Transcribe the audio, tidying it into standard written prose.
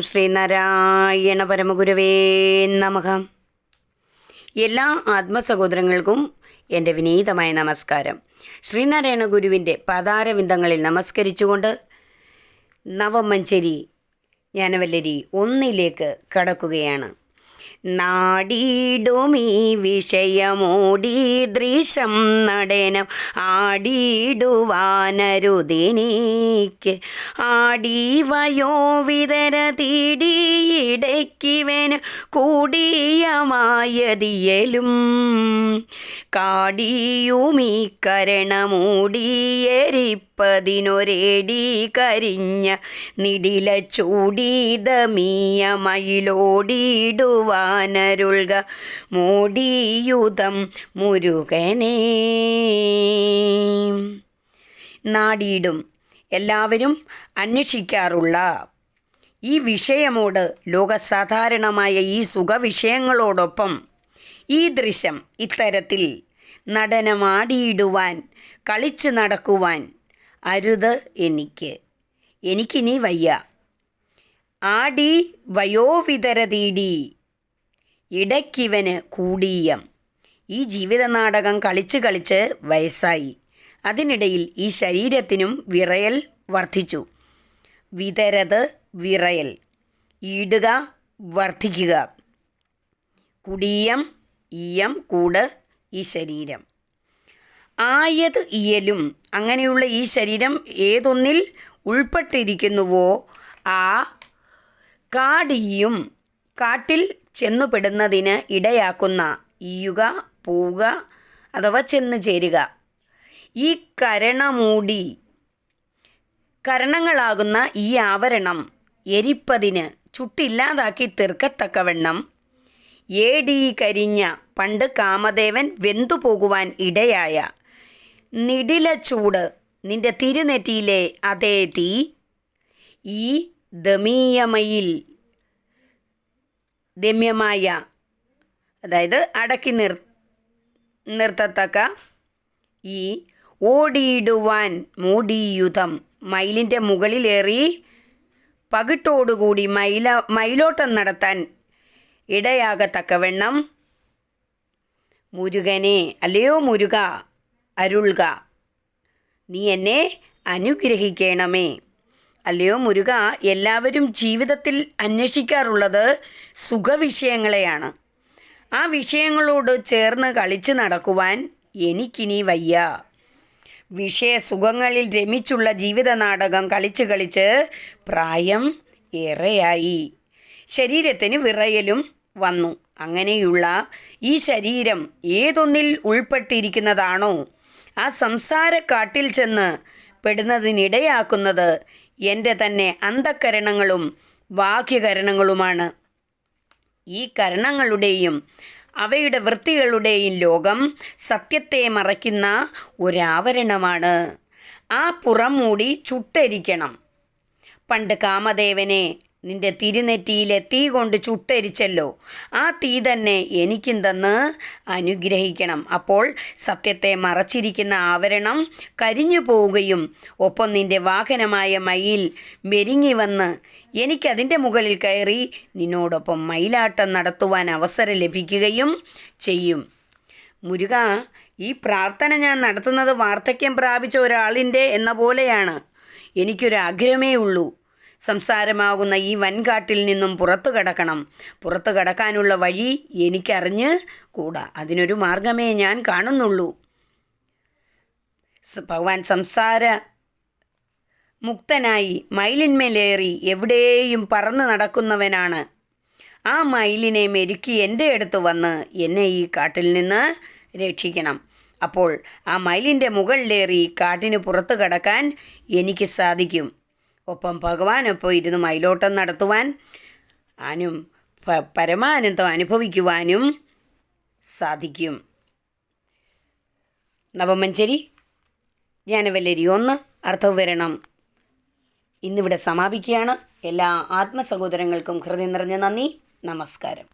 ശ്രീനാരായണ പരമഗുരവേ നമഃ. എല്ലാ ആത്മസഹോദരങ്ങൾക്കും എൻ്റെ വിനീതമായ നമസ്കാരം. ശ്രീനാരായണ ഗുരുവിൻ്റെ പാതാരവിന്ദങ്ങളിൽ നമസ്കരിച്ചുകൊണ്ട് നവമഞ്ചരി ജ്ഞാനവല്ലരി 1 കടക്കുകയാണ്. നാടിടുമീ വിഷയമോടീദൃശം നടനം ആടിയിടുവാനരുതിനീക്ക് ആടിവയോവിതരതിടിയിടയ്ക്കിവന് കൂടിയമായതിയലും കാടിയുമീ കരണമൂടിയേരിപ്പതിനൊരേടി കരിഞ്ഞ നിടില ചൂടിതമീയമയിലോടിയിടുവാനരുൾക മോടിയുതം മുരുകനേ. നാടിയിടും എല്ലാവരും അന്വേഷിക്കാറുള്ള ഈ വിഷയമോട് ലോകസാധാരണമായ ഈ സുഖവിഷയങ്ങളോടൊപ്പം ഈ ദൃശ്യം ഇത്തരത്തിൽ നടനമാടിയിടുവാൻ കളിച്ച് നടക്കുവാൻ അരുത്. എനിക്കിനി വയ്യ. ആടി വയോവിതരതീടി ഇടയ്ക്കിവന് കൂടിയം. ഈ ജീവിത നാടകം കളിച്ച് കളിച്ച് വയസ്സായി. അതിനിടയിൽ ഈ ശരീരത്തിനും വിറയൽ വർദ്ധിച്ചു. വിതരത് വിറയൽ, ഈടുക വർദ്ധിക്കുക, കുടിയം ഈയം കൂട് ഈ ശരീരം. ആയത് ഇയലും, അങ്ങനെയുള്ള ഈ ശരീരം ഏതൊന്നിൽ ഉൾപ്പെട്ടിരിക്കുന്നുവോ ആ കാടിയും കാട്ടിൽ ചെന്നുപെടുന്നതിന് ഇടയാക്കുന്ന ഈയുക പോവുക അഥവാ ചെന്ന് ചേരുക. ഈ കരണമൂടി കരണങ്ങളാകുന്ന ഈ ആവരണം എരിപ്പതിന് ചുട്ടില്ലാതാക്കി തീർക്കത്തക്കവണ്ണം ഏടി കരിഞ്ഞ പണ്ട് കാമദേവൻ വെന്തുപോകുവാൻ ഇടയായ നിടില ചൂട് നിന്റെ തിരുനെറ്റിയിലെ അതേ തീ ഈ ദമ്യമായ അതായത് അടക്കി നിർത്തത്തക്ക ഈ ഓടിയിടുവാൻ മോടിയുധം മയിലിൻ്റെ മുകളിലേറി പകിട്ടോടുകൂടി മയിലോട്ടം നടത്താൻ ഇടയാകത്തക്കവണ്ണം മുരുകനെ, അല്ലയോ മുരുക, അരുൾക, നീ എന്നെ അനുഗ്രഹിക്കണമേ. അല്ലയോ മുരുക, എല്ലാവരും ജീവിതത്തിൽ അന്വേഷിക്കാറുള്ളത് സുഖവിഷയങ്ങളെയാണ്. ആ വിഷയങ്ങളോട് ചേർന്ന് കളിച്ച് നടക്കുവാൻ എനിക്കിനി വയ്യ. വിഷയസുഖങ്ങളിൽ രമിച്ചുള്ള ജീവിത നാടകം കളിച്ച് കളിച്ച് പ്രായം ഏറെയായി. ശരീരത്തിന് വിറയലും വന്നു. അങ്ങനെയുള്ള ഈ ശരീരം ഏതൊന്നിൽ ഉൾപ്പെട്ടിരിക്കുന്നതാണോ ആ സംസാരക്കാട്ടിൽ ചെന്ന് പെടുന്നതിനിടയാക്കുന്നത് എൻ്റെ തന്നെ അന്തഃകരണങ്ങളും ബാഹ്യകരണങ്ങളുമാണ്. ഈ കരണങ്ങളുടെയും അവയുടെ വൃത്തികളുടെയും ലോകം സത്യത്തെ മറയ്ക്കുന്ന ഒരാവരണമാണ്. ആ പുറം മൂടി ചുട്ടരിക്കണം. പണ്ട് കാമദേവനെ നിന്റെ തിരുനെറ്റിയിലെ തീ കൊണ്ട് ചുട്ടരിച്ചല്ലോ, ആ തീ തന്നെ എനിക്കും തന്ന് അനുഗ്രഹിക്കണം. അപ്പോൾ സത്യത്തെ മറച്ചിരിക്കുന്ന ആവരണം കരിഞ്ഞു പോവുകയും ഒപ്പം നിന്റെ വാഹനമായ മയിൽ മെരിങ്ങി വന്ന് എനിക്കതിൻ്റെ മുകളിൽ കയറി നിന്നോടൊപ്പം മയിലാട്ടം നടത്തുവാൻ അവസരം ലഭിക്കുകയും ചെയ്യും. മുരുക, ഈ പ്രാർത്ഥന ഞാൻ നടത്തുന്നത് വാർദ്ധക്യം പ്രാപിച്ച ഒരാളിൻ്റെ എന്ന പോലെയാണ്. എനിക്കൊരാഗ്രഹമേ ഉള്ളൂ. സംസാരമാകുന്ന ഈ വൻകാട്ടിൽ നിന്നും പുറത്തു കടക്കണം. പുറത്തു കടക്കാനുള്ള വഴി എനിക്കറിഞ്ഞ് കൂടാ. അതിനൊരു മാർഗമേ ഞാൻ കാണുന്നുള്ളൂ. ഭഗവാൻ സംസാര മുക്തനായി മയിലിന്മേലേറി എവിടെയും പറന്ന് നടക്കുന്നവനാണ്. ആ മയിലിനെ മെരുക്കി എൻ്റെ അടുത്ത് വന്ന് എന്നെ ഈ കാട്ടിൽ നിന്ന് രക്ഷിക്കണം. അപ്പോൾ ആ മയിലിൻ്റെ മുകളിലേറി കാട്ടിന് പുറത്തു കടക്കാൻ എനിക്ക് സാധിക്കും. ഒപ്പം ഭഗവാനൊപ്പം ഇരുന്ന് മയിലോട്ടം നടത്തുവാൻ പരമാനന്ദം അനുഭവിക്കുവാനും സാധിക്കും. നവമഞ്ചരി ജ്ഞാനവല്ലരി 1 അർത്ഥവിവരണം ഇന്നിവിടെ സമാപിക്കുകയാണ്. എല്ലാ ആത്മസഹോദരങ്ങൾക്കും ഹൃദയം നിറഞ്ഞ നന്ദി, നമസ്കാരം.